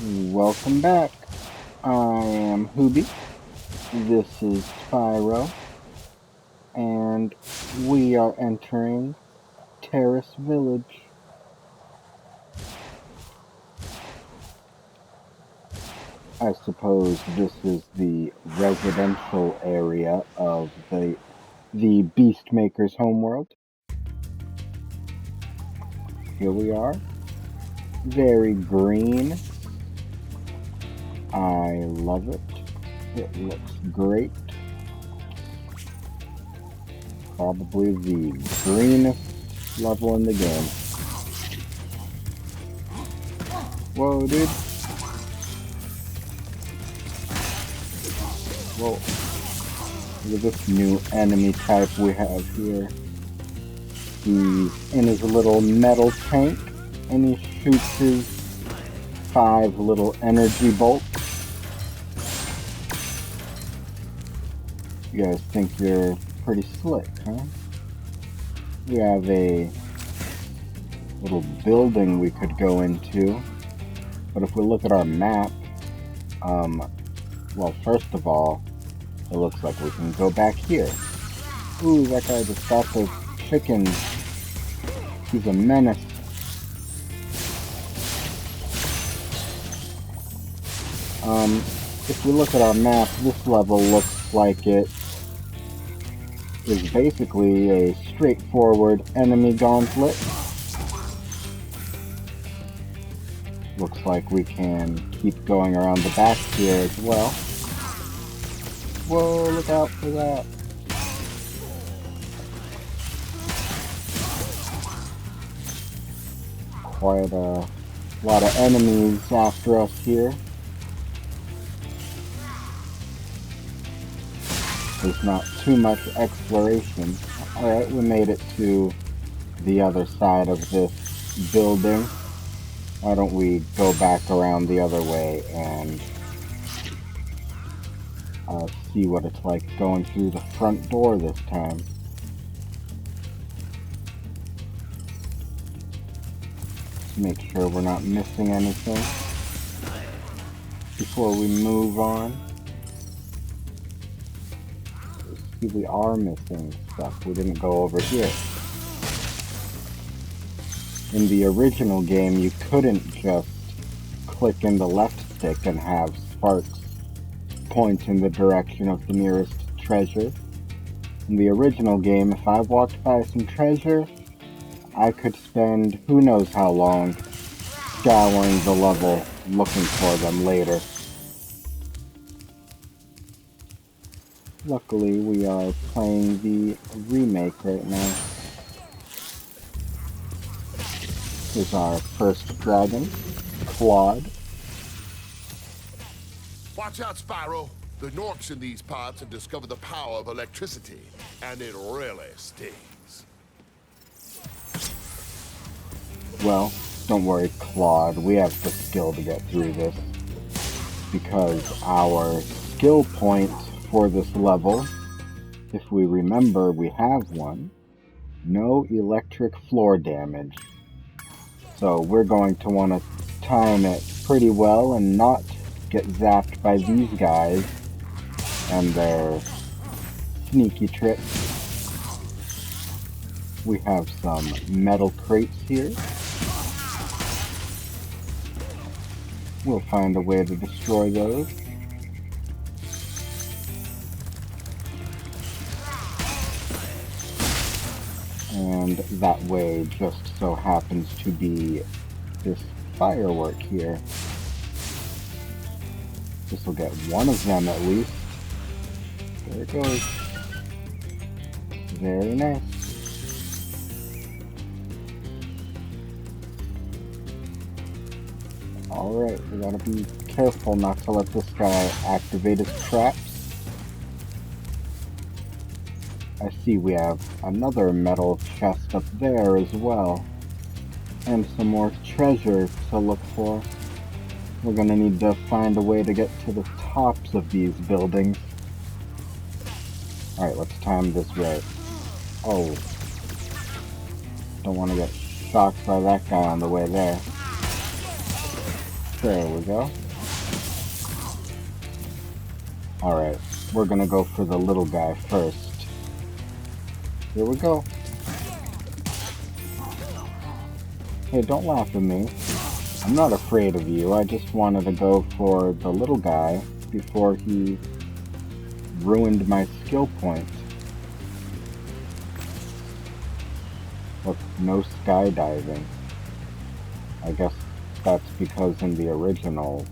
Welcome back. I am Hooby. This is Spyro, and we are entering Terrace Village. I suppose this is the residential area of the Beastmaker's homeworld. Here we are. Very green. I love it. It looks great. Probably the greenest level in the game. Whoa, dude. Whoa. Look at this new enemy type we have here. He's in his little metal tank, and he shoots his 5 little energy bolts. You guys think you're pretty slick, huh? We have a little building we could go into, but if we look at our map, well, first of all, it looks like we can go back here. Ooh, that guy just got those chickens. He's a menace. If we look at our map, this level looks like it is basically a straightforward enemy gauntlet. Looks like we can keep going around the back here as well. Whoa, look out for that. Quite a lot of enemies after us here. There's not too much exploration. Alright, we made it to the other side of this building. Why don't we go back around the other way and see what it's like going through the front door this time. Make sure we're not missing anything before we move on. See, we are missing stuff. We didn't go over here. In the original game, you couldn't just click in the left stick and have sparks point in the direction of the nearest treasure. In the original game, if I walked by some treasure, I could spend who knows how long scouring the level looking for them later. Luckily, we are playing the remake right now. Here's our first dragon, Claude. Watch out, Spyro. The Norks in these parts have discovered the power of electricity, and it really stings. Well, don't worry, Claude. We have the skill to get through this. Because our skill point for this level, if we remember we have one, no electric floor damage. So we're going to want to time it pretty well and not get zapped by these guys and their sneaky tricks. We have some metal crates here. We'll find a way to destroy those. And that way just so happens to be this firework here. This will get one of them at least. There it goes. Very nice. Alright, we gotta be careful not to let this guy activate his traps. I see we have another metal chest up there as well. And some more treasure to look for. We're gonna need to find a way to get to the tops of these buildings. Alright, let's time this right. Oh. Don't want to get shocked by that guy on the way there. There we go. Alright, we're gonna go for the little guy first. Here we go. Hey, don't laugh at me. I'm not afraid of you. I just wanted to go for the little guy before he ruined my skill point. Look, no skydiving. I guess that's because in the original,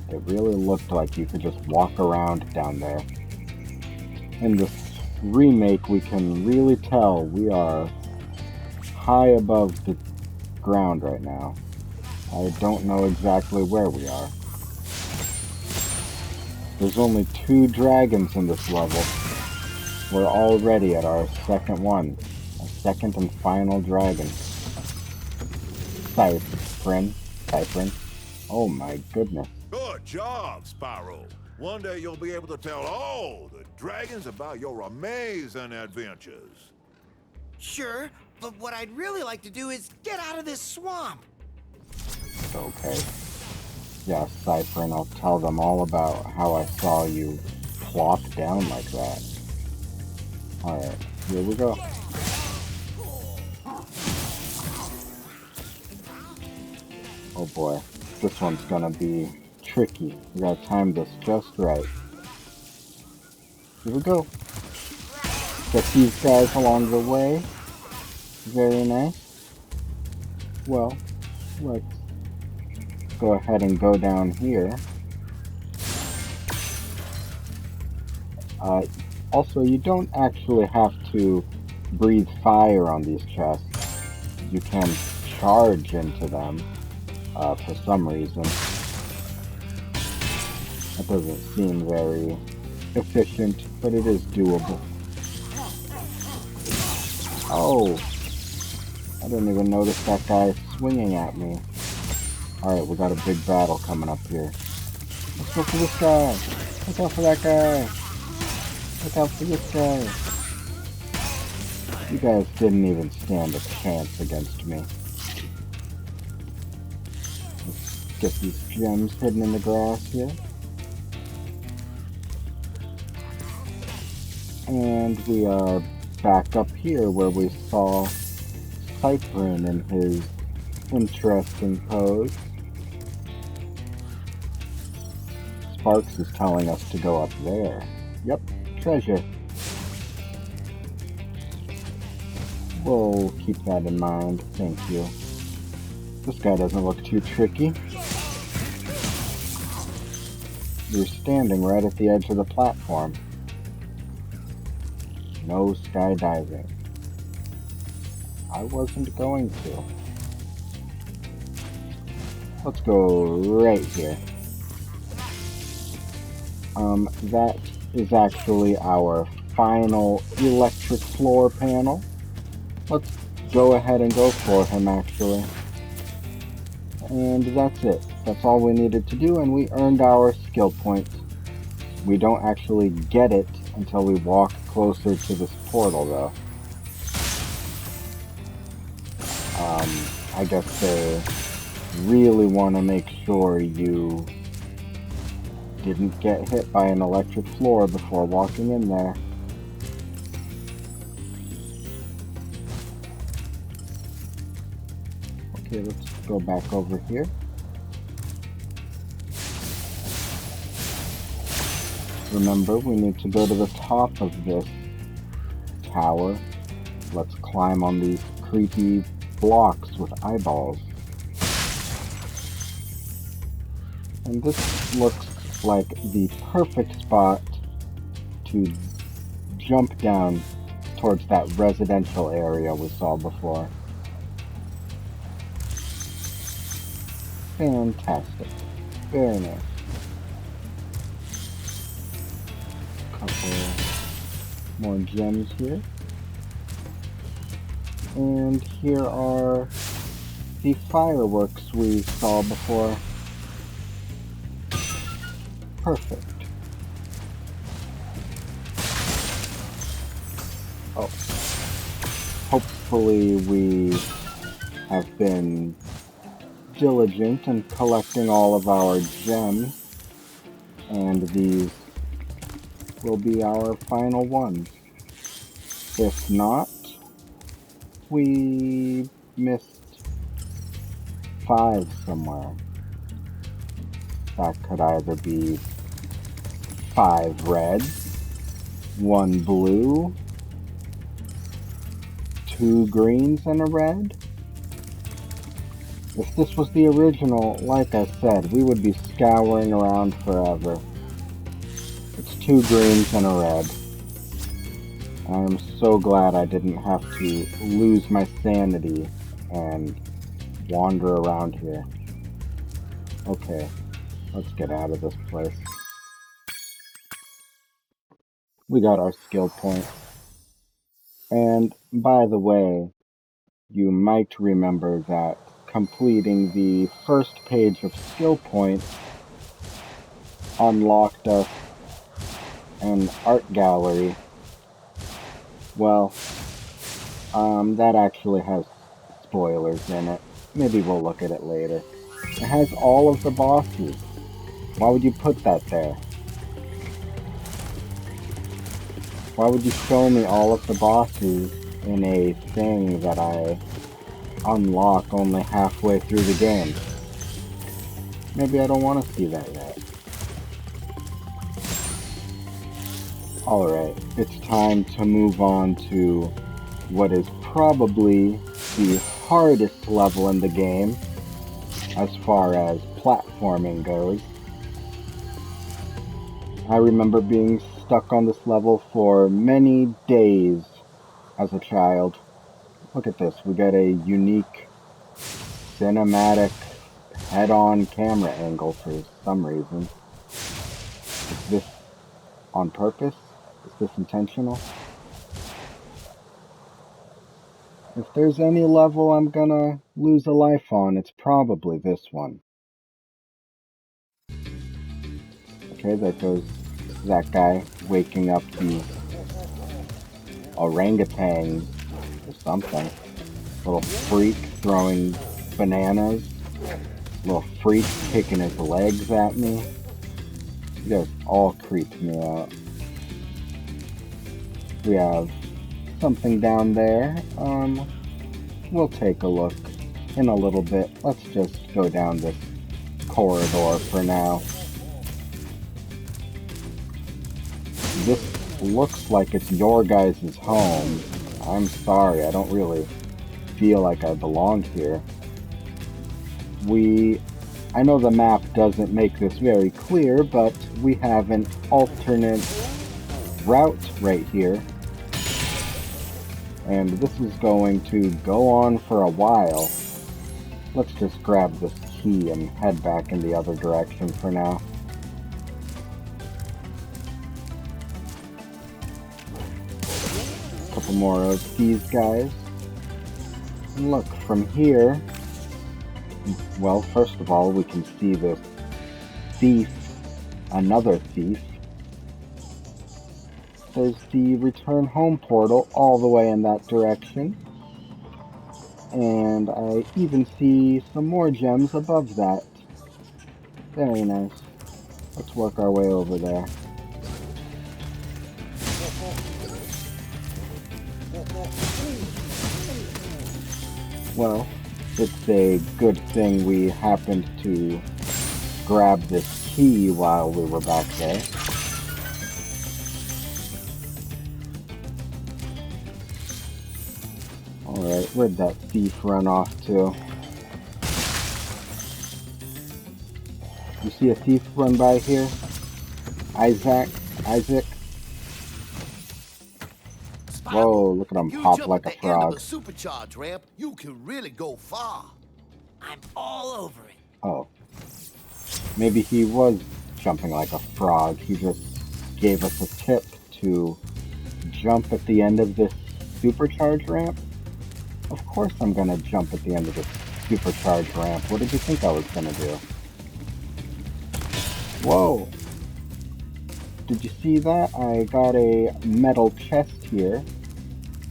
it really looked like you could just walk around down there. In this remake, we can really tell we are high above the ground right now. I don't know exactly where we are. There's only 2 dragons in this level. We're already at our second one. Our second and final dragon. Cyprin. Oh my goodness. Good job, Spyro. One day you'll be able to tell all the dragons about your amazing adventures. Sure, but what I'd really like to do is get out of this swamp. Okay. Yeah, Cyprin, I'll tell them all about how I saw you plop down like that. Alright, here we go. Oh boy, this one's gonna be tricky. We gotta time this just right. Here we go. Get these guys along the way. Very nice. Well, let's go ahead and go down here. Also, you don't actually have to breathe fire on these chests. You can charge into them for some reason. That doesn't seem very efficient, but it is doable. Oh! I didn't even notice that guy swinging at me. Alright, we got a big battle coming up here. Let's go for this guy! Look out for that guy! Look out for this guy! You guys didn't even stand a chance against me. Let's get these gems hidden in the grass here. And we are back up here where we saw Cyprin in his interesting pose. Sparks is telling us to go up there. Yep, treasure. We'll keep that in mind, thank you. This guy doesn't look too tricky. You're standing right at the edge of the platform. No skydiving. I wasn't going to. Let's go right here. That is actually our final electric floor panel. Let's go ahead and go for him, actually. And that's it. That's all we needed to do, and we earned our skill points. We don't actually get it until we walk closer to this portal, though. I guess they really want to make sure you didn't get hit by an electric floor before walking in there. Okay, let's go back over here. Remember, we need to go to the top of this tower. Let's climb on these creepy blocks with eyeballs. And this looks like the perfect spot to jump down towards that residential area we saw before. Fantastic. Very nice. Couple more gems here. And here are the fireworks we saw before. Perfect. Oh. Hopefully we have been diligent in collecting all of our gems, and these will be our final ones. If not, we missed 5 somewhere. That could either be 5 red, 1 blue, 2 greens, and a red. If this was the original, like I said, we would be scouring around forever. It's 2 greens and a red. I'm so glad I didn't have to lose my sanity and wander around here. Okay, let's get out of this place. We got our skill point. And by the way, you might remember that completing the first page of skill points unlocked us an art gallery. Well, that actually has spoilers in it. Maybe we'll look at it later. It has all of the bosses. Why would you put that there? Why would you show me all of the bosses in a thing that I unlock only halfway through the game? Maybe I don't want to see that yet. Alright, it's time to move on to what is probably the hardest level in the game as far as platforming goes. I remember being stuck on this level for many days as a child. Look at this, we got a unique cinematic head-on camera angle for some reason. Is this on purpose? Is this intentional? If there's any level I'm gonna lose a life on, it's probably this one. Okay, there goes that guy waking up the orangutan or something. Little freak throwing bananas. Little freak kicking his legs at me. You guys all creep me out. We have something down there. We'll take a look in a little bit. Let's just go down this corridor for now. This looks like it's your guys' home. I'm sorry, I don't really feel like I belong here. I know the map doesn't make this very clear, but we have an alternate route right here. And this is going to go on for a while. Let's just grab this key and head back in the other direction for now. A couple more of these guys. And look, from here, well, first of all, we can see this thief, another thief. There's the return home portal all the way in that direction. And I even see some more gems above that. Very nice. Let's work our way over there. Well, it's a good thing we happened to grab this key while we were back there. Alright, where'd that thief run off to? You see a thief run by here? Isaac? Whoa, look at him pop like a frog. If you jump at the end of a supercharge ramp, you can really go far. I'm all over it. Oh. Maybe he was jumping like a frog. He just gave us a tip to jump at the end of this supercharge ramp. Of course I'm gonna jump at the end of this supercharge ramp. What did you think I was gonna do? Whoa! Did you see that? I got a metal chest here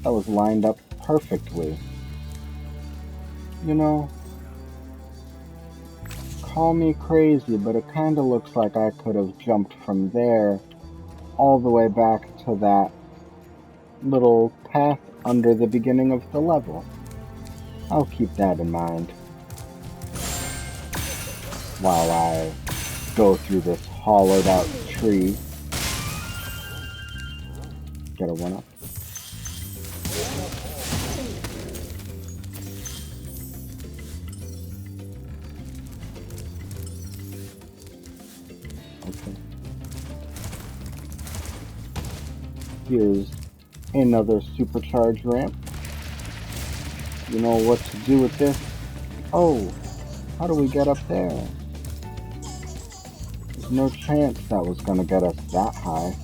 that was lined up perfectly. You know, call me crazy, but it kind of looks like I could have jumped from there all the way back to that little path under the beginning of the level. I'll keep that in mind while I go through this hollowed out tree. Get a 1-up. Okay. Here's another supercharge ramp. You know what to do with this? Oh, how do we get up there? There's no chance that was gonna get us that high.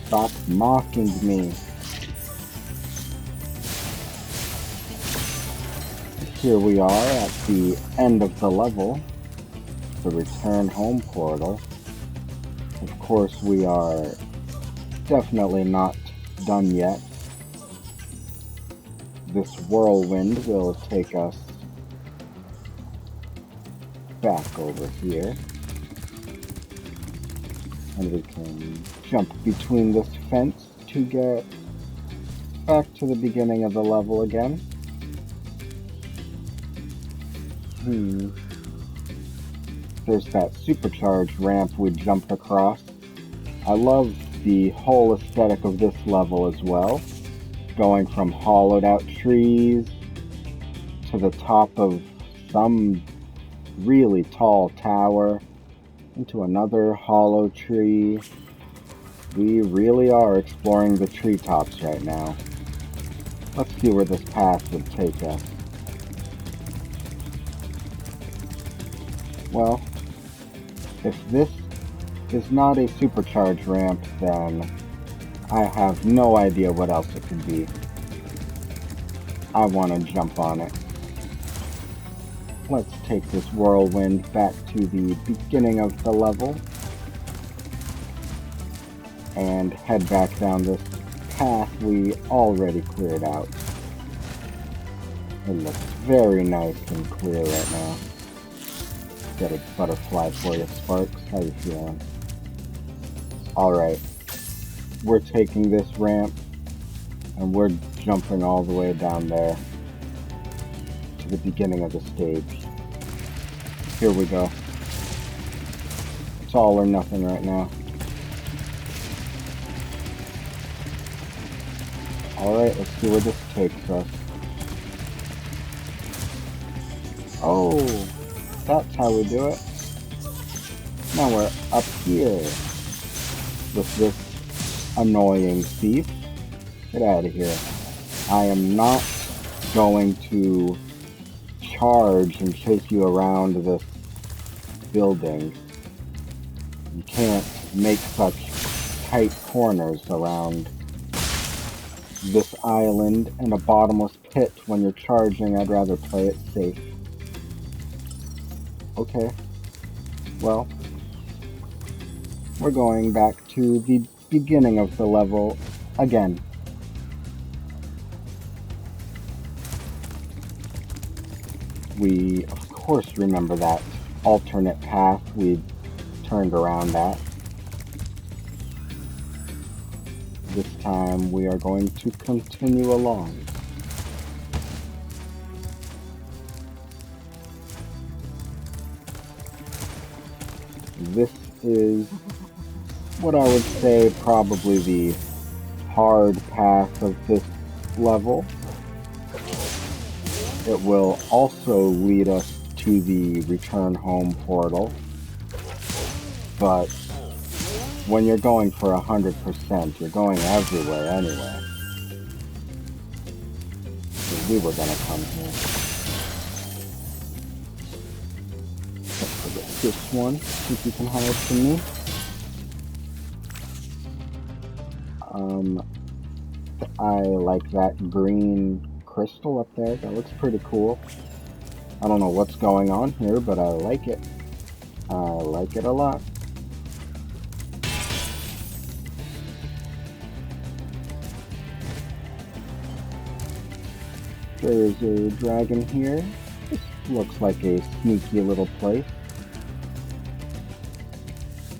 Stop mocking me. Here we are at the end of the level, the return home portal. Of course, we are definitely not done yet. This whirlwind will take us back over here. And we can jump between this fence to get back to the beginning of the level again. There's that supercharged ramp we jumped across. I love the whole aesthetic of this level as well. Going from hollowed out trees to the top of some really tall tower into another hollow tree. We really are exploring the treetops right now. Let's see where this path would take us. Well, if this is not a supercharged ramp, then I have no idea what else it could be. I want to jump on it. Let's take this whirlwind back to the beginning of the level and head back down this path we already cleared out. It looks very nice and clear right now. Got a butterfly for you, Sparks. How you feeling? Alright. We're taking this ramp and we're jumping all the way down there to the beginning of the stage. Here we go. It's all or nothing right now. Alright, let's see where this takes us. Oh, that's how we do it. Now we're up here with this annoying thief. Get out of here. I am not going to charge and chase you around this building. You can't make such tight corners around this island and a bottomless pit when you're charging. I'd rather play it safe. Okay. Well, we're going back to the beginning of the level again. We, of course, remember that alternate path we turned around at. This time we are going to continue along. This is what I would say probably the hard path of this level. It will also lead us to the return home portal, but when you're going for 100%, you're going everywhere anyway. So we were gonna come here. Let's forget this one, since you can hide from me. I like that green crystal up there. That looks pretty cool. I don't know what's going on here, but I like it. I like it a lot. There's a dragon here. This looks like a sneaky little place.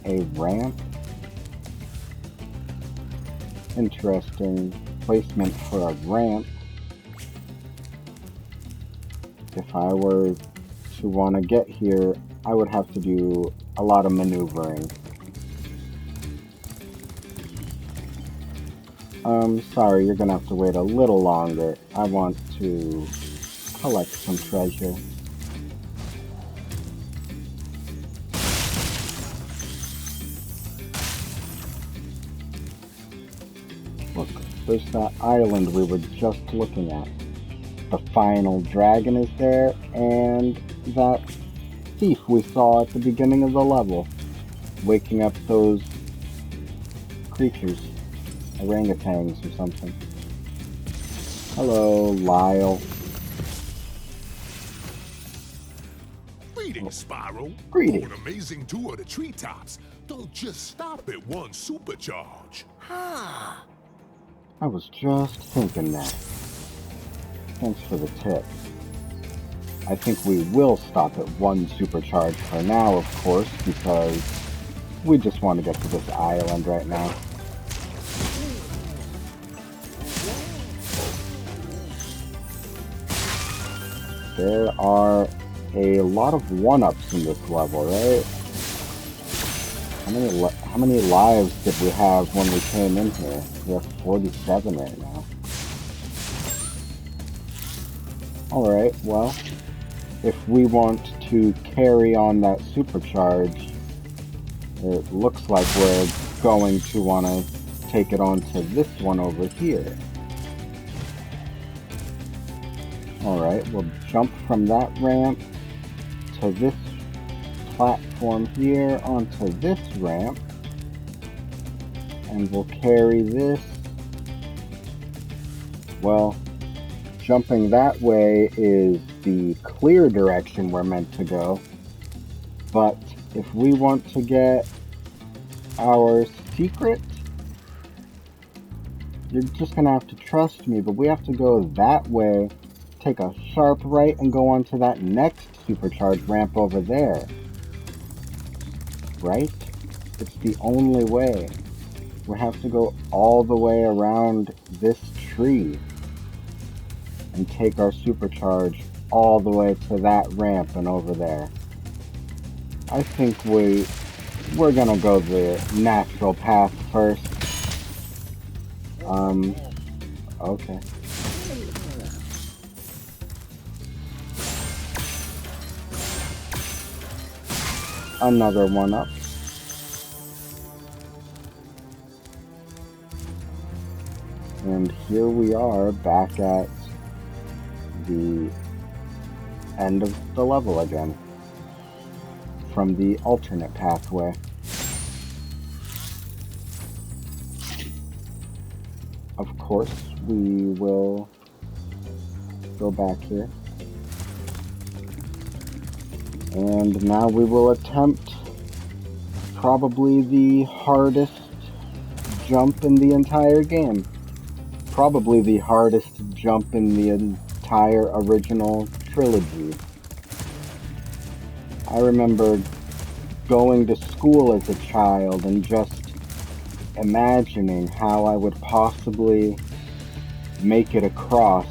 A ramp. Interesting placement for a ramp. If I were to want to get here, I would have to do a lot of maneuvering. Sorry, you're gonna have to wait a little longer. I want to collect some treasure. Look, there's that island we were just looking at. The final dragon is there, and that thief we saw at the beginning of the level, waking up those creatures, orangutans or something. Hello, Lyle. Greetings, Spyro. Greetings. Oh, an amazing tour of the treetops. Don't just stop at one supercharge. Huh. I was just thinking that. Thanks for the tip. I think we will stop at one supercharge for now, of course, because we just want to get to this island right now. There are a lot of 1-ups in this level, right? How many lives did we have when we came in here? We have 47 right now. Alright, well, if we want to carry on that supercharge, it looks like we're going to want to take it on to this one over here. Alright, we'll jump from that ramp to this platform here onto this ramp, and we'll carry this. Well, jumping that way is the clear direction we're meant to go, but if we want to get our secret, you're just gonna have to trust me, but we have to go that way, take a sharp right, and go onto that next supercharged ramp over there. Right? It's the only way. We have to go all the way around this tree and take our supercharge all the way to that ramp and over there. I think we're gonna go the natural path first. Okay. Another 1-up. And here we are back at the end of the level again, from the alternate pathway. Of course, we will go back here. And now we will attempt probably the hardest jump in the entire game. Probably the hardest jump in the entire original trilogy. I remember going to school as a child and just imagining how I would possibly make it across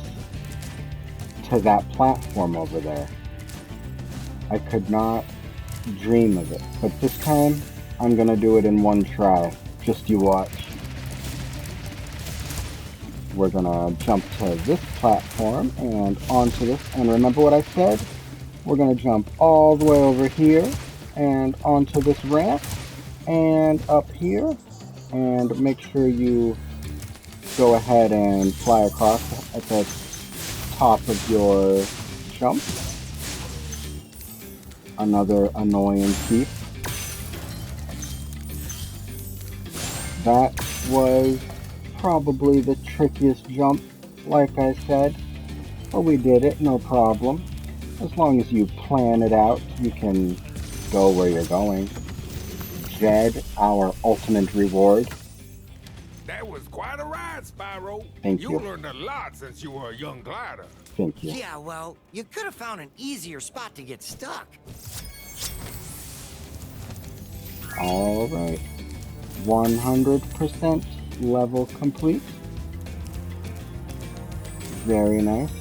to that platform over there. I could not dream of it, but this time I'm gonna do it in one try. Just you watch. We're gonna jump to this platform and onto this, and remember what I said? We're gonna jump all the way over here and onto this ramp and up here, and make sure you go ahead and fly across at the top of your jump. Another annoying thief. That was probably the trickiest jump, like I said, but we did it, no problem. As long as you plan it out, you can go where you're going. Jed, our ultimate reward. That was quite a ride, Spyro. Thank you. learned a lot since you were a young glider. Thank you. Yeah, well, you could have found an easier spot to get stuck. Alright. 100% level complete. Very nice.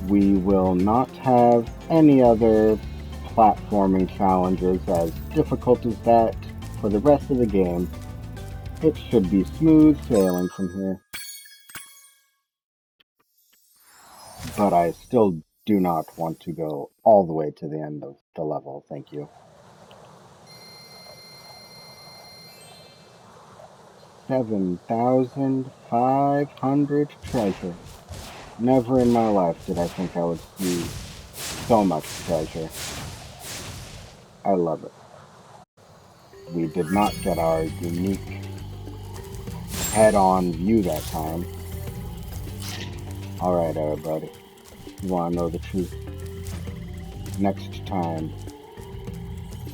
We will not have any other platforming challenges as difficult as that for the rest of the game. It should be smooth sailing from here. But I still do not want to go all the way to the end of the level, thank you. 7,500 treasure. Never in my life did I think I would see so much treasure. I love it. We did not get our unique head-on view that time. Alright, everybody. You wanna know the truth? Next time,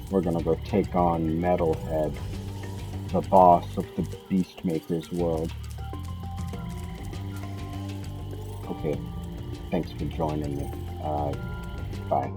we're gonna go take on Metalhead, the boss of the Beastmaker's world. Okay, thanks for joining me. Bye.